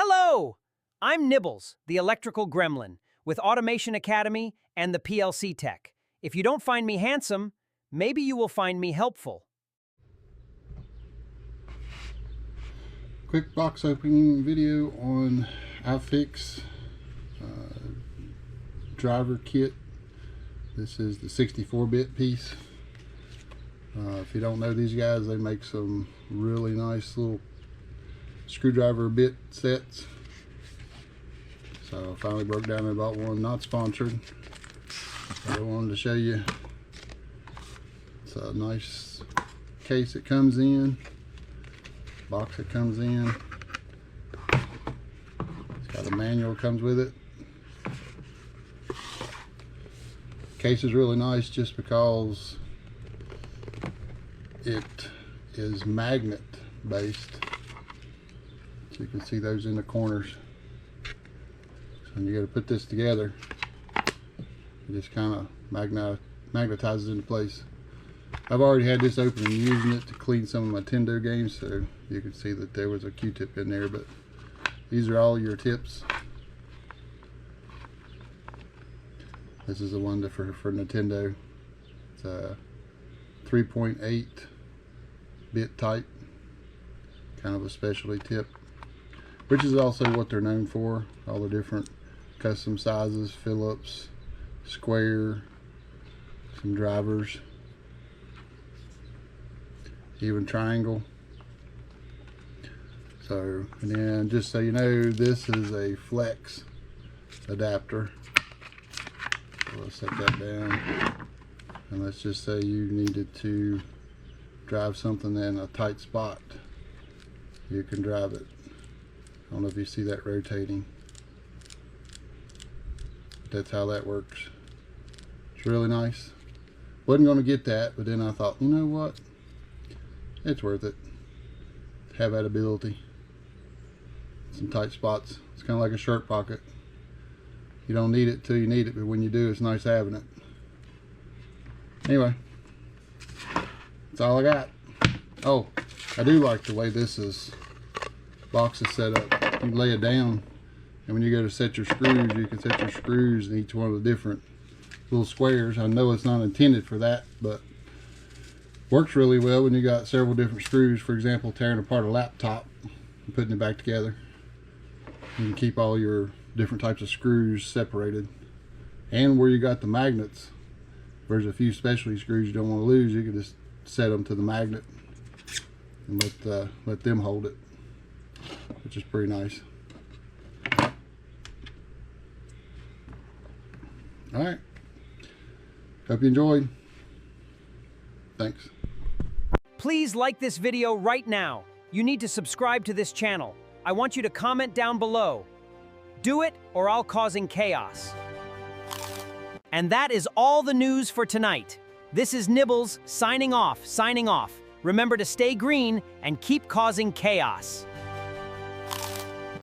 Hello! I'm Nibbles, the electrical gremlin, with Automation Academy and the PLC Tech. If you don't find me handsome, maybe you will find me helpful. Quick box opening video on IFIXIT driver kit. This is the 64-bit piece. If you don't know these guys, they make some really nice little screwdriver bit sets. So I finally broke down and bought one, not sponsored. I wanted to show you. It's a nice case it comes in, box it comes in. It's got a manual comes with it. Case is really nice just because it is magnet based. So you can see those in the corners. So you got to put this together. It just kind of magnetizes into place. I've already had this open and using it to clean some of my Nintendo games, so you can see that there was a Q-tip in there, but these are all your tips. This is the one for Nintendo. It's a 3.8 bit type, kind of a specialty tip, which is also what they're known for. All the different custom sizes, Phillips, square, some drivers, even triangle. So, and then just so you know, this is a flex adapter. So let's set that down, and let's just say you needed to drive something in a tight spot, you can drive it. I don't know if you see that rotating. That's how that works. It's really nice. Wasn't going to get that, but then I thought, you know what, it's worth it. Have that ability. Some tight spots. It's kind of like a shirt pocket. You don't need it till you need it, but when you do, it's nice having it. Anyway, that's all I got. Oh, I do like the way this box is set up. You can lay it down, and when you go to set your screws, you can set your screws in each one of the different little squares. I know it's not intended for that, but works really well when you got several different screws. For example, tearing apart a laptop and putting it back together. You can keep all your different types of screws separated. And where you got the magnets, there's a few specialty screws you don't want to lose. You can just set them to the magnet and let them hold it, which is pretty nice. All right. Hope you enjoyed. Thanks. Please like this video right now. You need to subscribe to this channel. I want you to comment down below. Do it or I'll causing chaos. And that is all the news for tonight. This is Nibbles signing off. Remember to stay green and keep causing chaos.